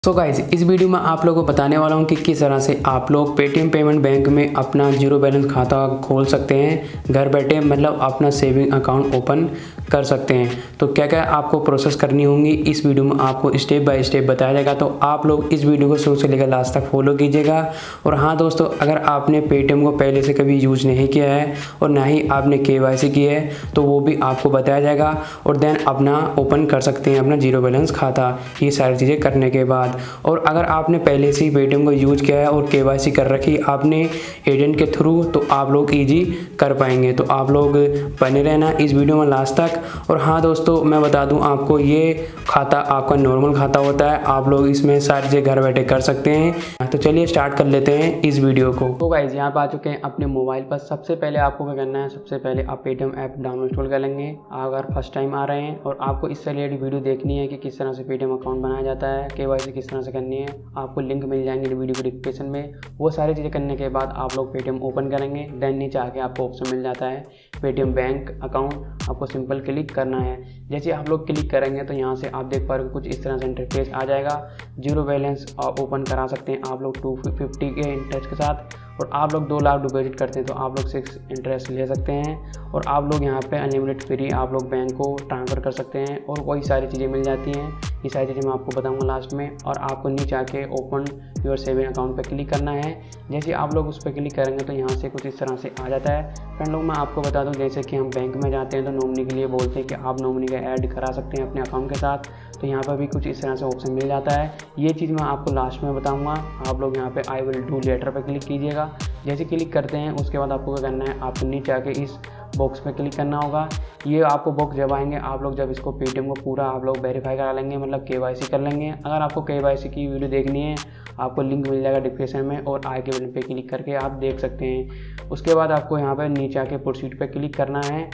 So guys, इस video में आप लोगों को बताने वाला हूं कि किस तरह से आप लोग पेटीएम पेमेंट बैंक में अपना जीरो बैलेंस खाता खोल सकते हैं घर बैठे, मतलब अपना सेविंग अकाउंट ओपन कर सकते हैं। तो क्या क्या आपको प्रोसेस करनी होंगी इस वीडियो में आपको स्टेप बाय स्टेप बताया जाएगा। तो आप लोग इस वीडियो को शुरू से लेकर लास्ट तक फॉलो कीजिएगा। और हाँ दोस्तों, अगर आपने पेटीएम को पहले से कभी यूज़ नहीं किया है और ना ही आपने KYC की है तो वो भी आपको बताया जाएगा और देन अपना ओपन कर सकते हैं अपना जीरो बैलेंस खाता, ये सारी चीज़ें करने के बाद। और अगर आपने पहले से ही पेटीएम को यूज किया है और KYC कर रखी आपने एजेंट के थ्रू, तो आप लोग इजी कर पाएंगे। तो आप लोग बने रहना इस वीडियो में लास्ट तक। और हाँ दोस्तों, मैं बता दूं आपको, ये खाता आपका नॉर्मल खाता होता है, आप लोग इसमें सारी चीज़ें घर बैठे कर सकते हैं। तो चलिए स्टार्ट कर लेते हैं इस वीडियो को। तो गाइज यहाँ पे आ चुके हैं अपने मोबाइल पर। सबसे पहले आपको क्या करना है, सबसे पहले आप पेटीएम ऐप डाउनलोड इंस्टॉल कर लेंगे अगर फर्स्ट टाइम आ रहे हैं। और आपको इससे रिलेटेड वीडियो देखनी है कि किस तरह से पेटीएम अकाउंट बनाया जाता है, KYC किस तरह से करनी है, आपको लिंक मिल जाएंगे वीडियो के डिस्क्रिप्शन में। वो सारी चीज़ें करने के बाद आप लोग पेटीएम ओपन करेंगे। देन नीचे आके आपको ऑप्शन मिल जाता है पेटीएम बैंक अकाउंट, आपको सिंपल क्लिक करना है। जैसे आप लोग क्लिक करेंगे तो यहाँ से आप देख पा रहे हो कुछ इस तरह से इंटरफेस आ जाएगा। जीरो बैलेंस ओपन करा सकते हैं आप लोग 250 के इंटरेस्ट के साथ। और आप लोग 2 लाख डिपॉजिट करते हैं तो आप लोग 6 इंटरेस्ट ले सकते हैं। और आप लोग यहाँ पे अनलिमिटेड फ्री आप लोग बैंक को ट्रांसफ़र कर सकते हैं और वही सारी चीज़ें मिल जाती हैं। ये सारी चीज़ें मैं आपको बताऊंगा लास्ट में। और आपको नीचे आके ओपन योर सेविंग अकाउंट पे क्लिक करना है। जैसे आप लोग उस पर क्लिक करेंगे तो यहाँ से कुछ इस तरह से आ जाता है। फ्रेंड लोग मैं आपको बता दूं, जैसे कि हम बैंक में जाते हैं तो नॉमिनी के लिए बोलते हैं कि आप नॉमिनी का ऐड करा सकते हैं अपने अकाउंट के साथ। तो यहाँ पर भी कुछ इस तरह से ऑप्शन मिल जाता है। ये चीज़ मैं आपको लास्ट में बताऊँगा। आप लोग यहाँ पे आई विल डू लेटर पर क्लिक कीजिएगा। जैसे क्लिक करते हैं उसके बाद आपको क्या करना है, आपको नीचे आके इस बॉक्स पे क्लिक करना होगा। ये आपको बॉक्स जब आएंगे, आप लोग जब इसको पेटीएम को पूरा आप लोग वेरीफाई करा लेंगे, मतलब KYC कर लेंगे। अगर आपको KYC की वीडियो देखनी है, आपको लिंक मिल जाएगा डिस्क्रिप्शन में और आई के बटन पे क्लिक करके आप देख सकते हैं। उसके बाद आपको यहाँ पर नीचे आके प्रोसीड पे क्लिक करना है।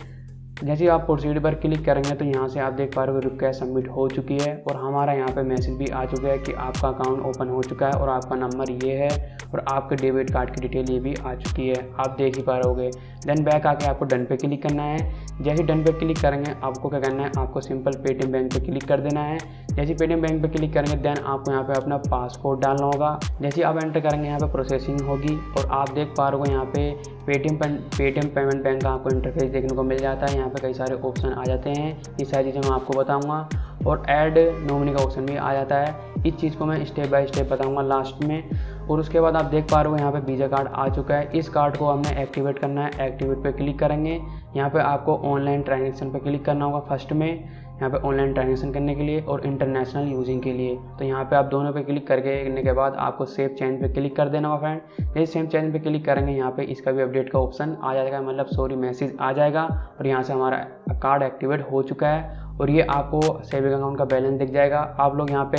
जैसे आप प्रोसीड पर क्लिक करेंगे तो यहाँ से आप देख पा रहे हो रिक्वेस्ट सबमिट हो चुकी है और हमारा यहाँ पे मैसेज भी आ चुका है कि आपका अकाउंट ओपन हो चुका है और आपका नंबर ये है और आपके डेबिट कार्ड की डिटेल ये भी आ चुकी है, आप देख ही पा रहे। देन बैक आके आपको डन पे क्लिक करना है। जैसे डन पे क्लिक करेंगे आपको क्या करना है, आपको सिंपल पेटीएम बैंक पे क्लिक कर देना है। जैसे पेटीएम बैंक पे क्लिक करेंगे देन आपको यहाँ पे अपना पासकोड डालना होगा। जैसे आप एंटर करेंगे यहाँ पे प्रोसेसिंग होगी और आप देख पा रहे हो यहाँ पे पेटीएम पेमेंट बैंक का आपको इंटरफेस देखने को मिल जाता है। यहाँ पे कई सारे ऑप्शन आ जाते हैं, ये सारी चीज़ें मैं आपको बताऊंगा। और ऐड नॉमिनी का ऑप्शन भी आ जाता है। इस चीज़ को मैं स्टेप बाय स्टेप बताऊंगा लास्ट में। और उसके बाद आप देख पा रहे हो यहाँ पे वीज़ा कार्ड आ चुका है। इस कार्ड को हमने एक्टिवेट करना है। एक्टिवेट पे क्लिक करेंगे। यहाँ पे आपको ऑनलाइन ट्रांजेक्शन पे क्लिक करना होगा फर्स्ट में, यहाँ पे ऑनलाइन ट्रांजेक्शन करने के लिए और इंटरनेशनल यूजिंग के लिए। तो यहाँ पे आप दोनों पे क्लिक करने के बाद आपको सेव चेंज पे क्लिक कर देना होगा फ्रेंड। जैसे सेव चेंज पे क्लिक करेंगे यहाँ पे इसका भी अपडेट का ऑप्शन आ जाएगा, मतलब मैसेज आ जाएगा और यहाँ से हमारा कार्ड एक्टिवेट हो चुका है और ये आपको सेविंग अकाउंट का बैलेंस दिख जाएगा। आप लोग यहाँ पे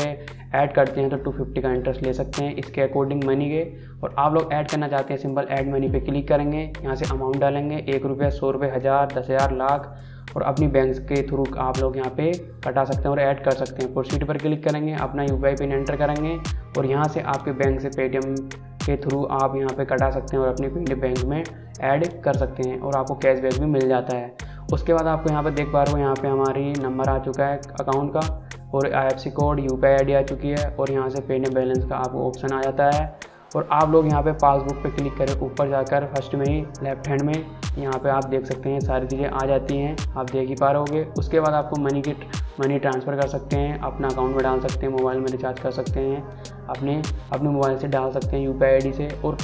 ऐड करते हैं तो 250 का इंटरेस्ट ले सकते हैं इसके अकॉर्डिंग मनी के। और आप लोग ऐड करना चाहते हैं, सिंपल ऐड मनी पे क्लिक करेंगे। यहाँ से अमाउंट डालेंगे 1 रुपया, 100 रुपये, 1000, 10,000, लाख और अपनी बैंक के थ्रू आप लोग यहाँ पे कटा सकते हैं और ऐड कर सकते हैं। प्रोसीड पर क्लिक करेंगे, अपना UPI पिन एंटर करेंगे और यहाँ से आपके बैंक से पेटीएम के थ्रू आप यहाँ पे कटा सकते हैं और अपनी पेटीएम बैंक में ऐड कर सकते हैं और आपको कैशबैक भी मिल जाता है। उसके बाद आपको यहाँ पे देख पा रहे हो यहाँ पे हमारी नंबर आ चुका है अकाउंट का और IFSC कोड, UPI ID आ चुकी है और यहाँ से पेटीएम बैलेंस का आपको ऑप्शन आ जाता है। और आप लोग यहाँ पे पासबुक पे क्लिक करें, ऊपर जाकर फर्स्ट में ही लेफ्ट हैंड में यहाँ पे आप देख सकते हैं सारी चीज़ें आ जाती हैं, आप देख ही पा रहे होगे। उसके बाद आपको मनी ट्रांसफ़र कर सकते हैं, अपना अकाउंट में डाल सकते हैं, मोबाइल में रिचार्ज कर सकते हैं, अपने मोबाइल से डाल सकते हैं UPI ID से और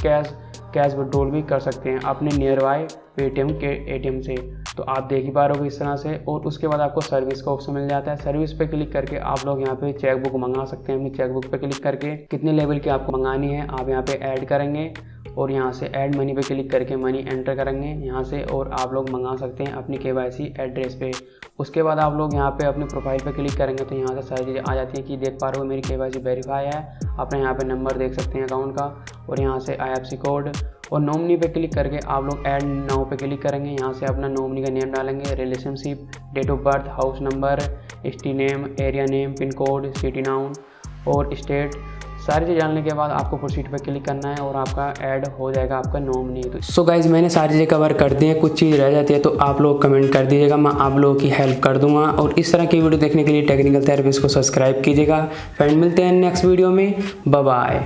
कैश विड्रॉल भी कर सकते हैं अपने नियर बाय पेटीएम के ATM से। तो आप देख ही पा रहे हो इस तरह से। और उसके बाद आपको सर्विस का ऑप्शन मिल जाता है। सर्विस पे क्लिक करके आप लोग यहाँ पे चेक बुक मंगा सकते हैं। अपनी चेक बुक पे क्लिक करके कितने लेवल की आपको मंगानी है आप यहाँ पे ऐड करेंगे और यहाँ से ऐड मनी पे क्लिक करके मनी एंटर करेंगे यहाँ से और आप लोग मंगा सकते हैं अपनी KYC एड्रेस पे। उसके बाद आप लोग यहाँ पे अपनी प्रोफाइल पे क्लिक करेंगे तो यहाँ से सारी चीज़ें आ जाती है कि देख पा रहे हो मेरी KYC वेरीफाई है। अपने यहाँ पे नंबर देख सकते हैं अकाउंट का और यहाँ से IFSC कोड। और नॉमिनी पे क्लिक करके आप लोग ऐड नाउ पे क्लिक करेंगे। यहाँ से अपना नॉमिनी का नेम डालेंगे, relationship, date of birth, house number, ST name, area name, pin code, city town और स्टेट, सारी चीज़ जानने के बाद आपको प्रोसीड पर क्लिक करना है और आपका ऐड हो जाएगा आपका नॉमिनी। तो सो गाइज मैंने सारी चीज़ें कवर कर दी हैं, कुछ चीज़ रह जाती है तो आप लोग कमेंट कर दीजिएगा, मैं आप लोगों की हेल्प कर दूंगा। और इस तरह की वीडियो देखने के लिए टेक्निकल थेरेपिस्ट को सब्सक्राइब कीजिएगा। फ्रेंड मिलते हैं नेक्स्ट वीडियो में, बाय बाय।